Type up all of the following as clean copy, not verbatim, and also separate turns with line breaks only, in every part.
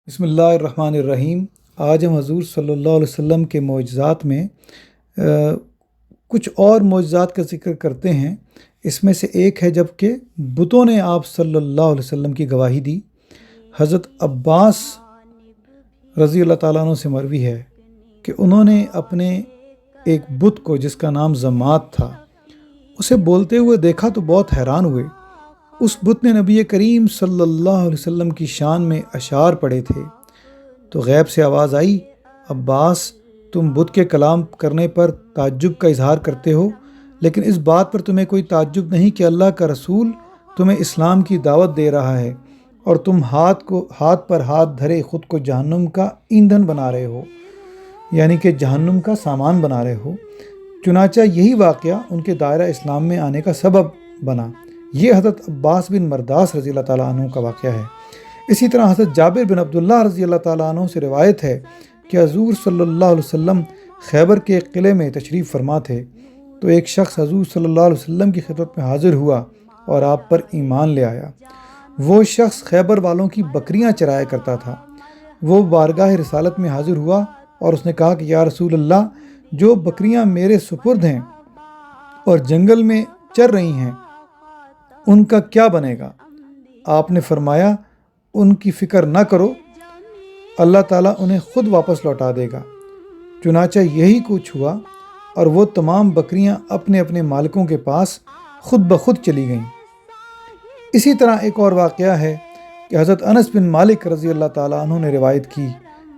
بسم اللہ الرحمن الرحیم۔ آج ہم حضور صلی اللہ علیہ وسلم کے معجزات میں کچھ اور معجزات کا ذکر کرتے ہیں۔ اس میں سے ایک ہے جب کہ بتوں نے آپ صلی اللہ علیہ وسلم کی گواہی دی۔ حضرت عباس رضی اللہ تعالیٰ عنہ سے مروی ہے کہ انہوں نے اپنے ایک بت کو جس کا نام زمات تھا اسے بولتے ہوئے دیکھا تو بہت حیران ہوئے۔ اس بت نے نبی کریم صلی اللہ علیہ وسلم کی شان میں اشعار پڑھے تھے تو غیب سے آواز آئی، عباس تم بت کے کلام کرنے پر تعجب کا اظہار کرتے ہو، لیکن اس بات پر تمہیں کوئی تعجب نہیں کہ اللہ کا رسول تمہیں اسلام کی دعوت دے رہا ہے اور تم ہاتھ پر ہاتھ دھرے خود کو جہنم کا ایندھن بنا رہے ہو، یعنی کہ جہنم کا سامان بنا رہے ہو۔ چنانچہ یہی واقعہ ان کے دائرہ اسلام میں آنے کا سبب بنا۔ یہ حضرت عباس بن مرداس رضی اللہ تعالیٰ عنہ کا واقعہ ہے۔ اسی طرح حضرت جابر بن عبداللہ رضی اللہ تعالیٰ عنہ سے روایت ہے کہ حضور صلی اللہ علیہ وسلم خیبر کے ایک قلعے میں تشریف فرما تھے تو ایک شخص حضور صلی اللہ علیہ وسلم کی خدمت میں حاضر ہوا اور آپ پر ایمان لے آیا۔ وہ شخص خیبر والوں کی بکریاں چرایا کرتا تھا۔ وہ بارگاہ رسالت میں حاضر ہوا اور اس نے کہا کہ یا رسول اللہ، جو بکریاں میرے سپرد ہیں اور جنگل میں چر رہی ہیں ان کا کیا بنے گا؟ آپ نے فرمایا ان کی فکر نہ کرو، اللہ تعالیٰ انہیں خود واپس لوٹا دے گا۔ چنانچہ یہی کچھ ہوا اور وہ تمام بکریاں اپنے اپنے مالکوں کے پاس خود بخود چلی گئیں۔ اسی طرح ایک اور واقعہ ہے کہ حضرت انس بن مالک رضی اللہ تعالیٰ عنہ نے روایت کی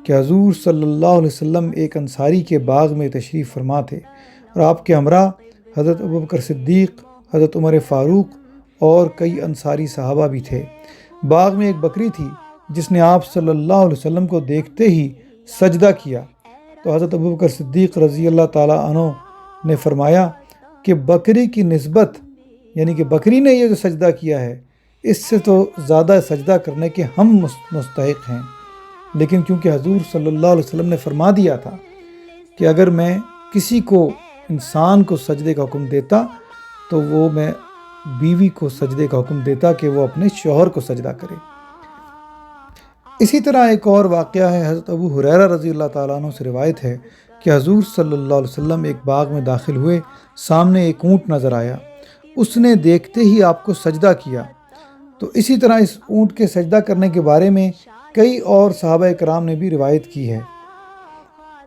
کہ حضور صلی اللہ علیہ وسلم ایک انصاری کے باغ میں تشریف فرما تھے اور آپ کے ہمراہ حضرت ابوبکر صدیق، حضرت عمر فاروق اور کئی انصاری صحابہ بھی تھے۔ باغ میں ایک بکری تھی جس نے آپ صلی اللہ علیہ وسلم کو دیکھتے ہی سجدہ کیا تو حضرت ابوبکر صدیق رضی اللہ تعالیٰ عنہ نے فرمایا کہ بکری کی نسبت، یعنی کہ بکری نے یہ جو سجدہ کیا ہے اس سے تو زیادہ سجدہ کرنے کے ہم مستحق ہیں، لیکن کیونکہ حضور صلی اللہ علیہ وسلم نے فرما دیا تھا کہ اگر میں کسی کو انسان کو سجدے کا حکم دیتا تو وہ میں بیوی کو سجدے کا حکم دیتا کہ وہ اپنے شوہر کو سجدہ کرے۔ اسی طرح ایک اور واقعہ ہے، حضرت ابو ہریرہ رضی اللہ تعالیٰ عنہ سے روایت ہے کہ حضور صلی اللہ علیہ وسلم ایک باغ میں داخل ہوئے، سامنے ایک اونٹ نظر آیا، اس نے دیکھتے ہی آپ کو سجدہ کیا۔ تو اسی طرح اس اونٹ کے سجدہ کرنے کے بارے میں کئی اور صحابہ کرام نے بھی روایت کی ہے۔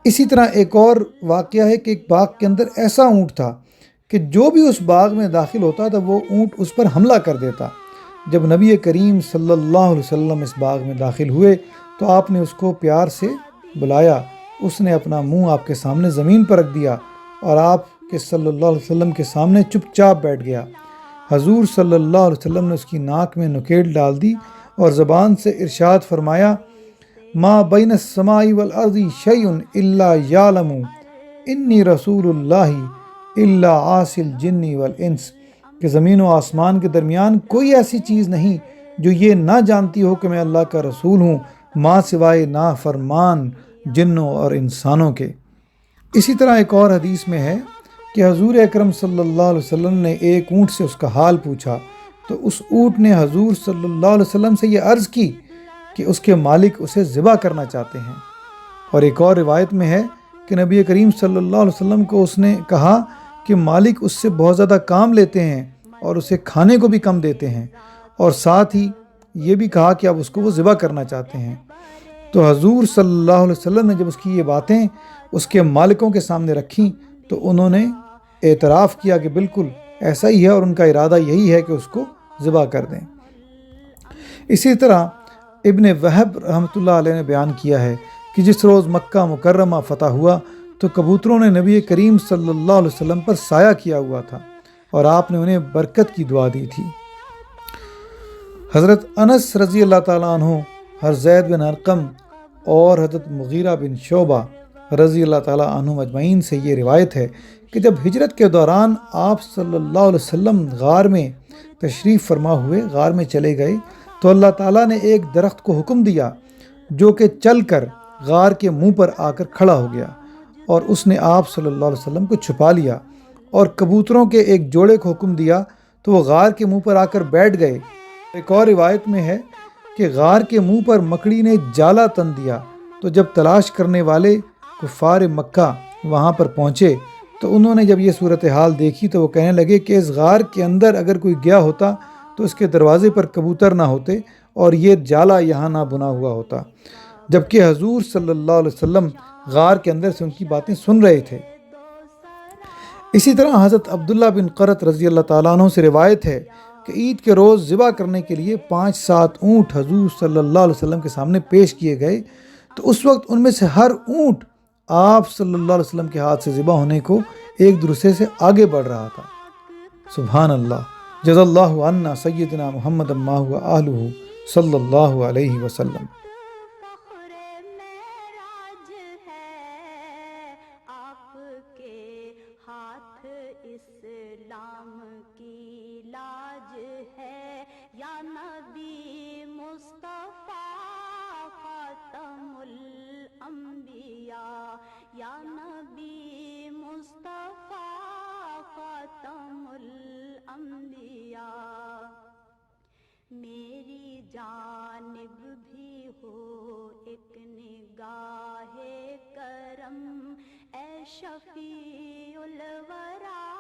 اسی طرح ایک اور واقعہ ہے کہ ایک باغ کے اندر ایسا اونٹ تھا کہ جو بھی اس باغ میں داخل ہوتا تھا وہ اونٹ اس پر حملہ کر دیتا۔ جب نبی کریم صلی اللہ علیہ وسلم اس باغ میں داخل ہوئے تو آپ نے اس کو پیار سے بلایا، اس نے اپنا منہ آپ کے سامنے زمین پر رکھ دیا اور آپ کے صلی اللہ علیہ وسلم کے سامنے چپ چاپ بیٹھ گیا۔ حضور صلی اللہ علیہ وسلم نے اس کی ناک میں نکیل ڈال دی اور زبان سے ارشاد فرمایا، ما بین السماء والارض شیء الا یعلم انی رسول اللہ الا عاصی الجن والانس، کہ زمین و آسمان کے درمیان کوئی ایسی چیز نہیں جو یہ نہ جانتی ہو کہ میں اللہ کا رسول ہوں، ماں سوائے نافرمان جنوں اور انسانوں کے۔ اسی طرح ایک اور حدیث میں ہے کہ حضور اکرم صلی اللہ علیہ وسلم نے ایک اونٹ سے اس کا حال پوچھا تو اس اونٹ نے حضور صلی اللہ علیہ وسلم سے یہ عرض کی کہ اس کے مالک اسے ذبح کرنا چاہتے ہیں۔ اور ایک اور روایت میں ہے کہ نبی کریم صلی اللہ علیہ وسلم کو اس نے کہا کہ مالک اس سے بہت زیادہ کام لیتے ہیں اور اسے کھانے کو بھی کم دیتے ہیں، اور ساتھ ہی یہ بھی کہا کہ اب اس کو وہ ذبح کرنا چاہتے ہیں۔ تو حضور صلی اللہ علیہ وسلم نے جب اس کی یہ باتیں اس کے مالکوں کے سامنے رکھیں تو انہوں نے اعتراف کیا کہ بالکل ایسا ہی ہے اور ان کا ارادہ یہی ہے کہ اس کو ذبح کر دیں۔ اسی طرح ابن وہب رحمۃ اللہ علیہ نے بیان کیا ہے کہ جس روز مکہ مکرمہ فتح ہوا تو کبوتروں نے نبی کریم صلی اللہ علیہ وسلم پر سایہ کیا ہوا تھا اور آپ نے انہیں برکت کی دعا دی تھی۔ حضرت انس رضی اللہ تعالیٰ عنہ، حضرت زید بن ارقم اور حضرت مغیرہ بن شعبہ رضی اللہ تعالیٰ عنہ مجمعین سے یہ روایت ہے کہ جب ہجرت کے دوران آپ صلی اللہ علیہ وسلم غار میں تشریف فرما ہوئے، غار میں چلے گئے تو اللہ تعالیٰ نے ایک درخت کو حکم دیا جو کہ چل کر غار کے منہ پر آ کر کھڑا ہو گیا اور اس نے آپ صلی اللہ علیہ وسلم کو چھپا لیا، اور کبوتروں کے ایک جوڑے کو حکم دیا تو وہ غار کے منہ پر آ کر بیٹھ گئے۔ ایک اور روایت میں ہے کہ غار کے منہ پر مکڑی نے جالا تن دیا، تو جب تلاش کرنے والے کفار مکہ وہاں پر پہنچے تو انہوں نے جب یہ صورتحال دیکھی تو وہ کہنے لگے کہ اس غار کے اندر اگر کوئی گیا ہوتا تو اس کے دروازے پر کبوتر نہ ہوتے اور یہ جالا یہاں نہ بنا ہوا ہوتا، جبکہ حضور صلی اللہ علیہ وسلم غار کے اندر سے ان کی باتیں سن رہے تھے۔ اسی طرح حضرت عبداللہ بن قرۃ رضی اللہ تعالیٰ عنہ سے روایت ہے کہ عید کے روز ذبح کرنے کے لیے 5-7 اونٹ حضور صلی اللہ علیہ وسلم کے سامنے پیش کیے گئے، تو اس وقت ان میں سے ہر اونٹ آپ صلی اللہ علیہ وسلم کے ہاتھ سے ذبح ہونے کو ایک دوسرے سے آگے بڑھ رہا تھا۔ سبحان اللہ، جزا اللہ عنا سیدنا محمد ما ہوا آلہ صلی اللہ علیہ وسلم۔
یا نبی مصطفیٰ خاتم الانبیاء، میری جانب بھی ہو ایک نگاہ کرم، اے شفیع الورا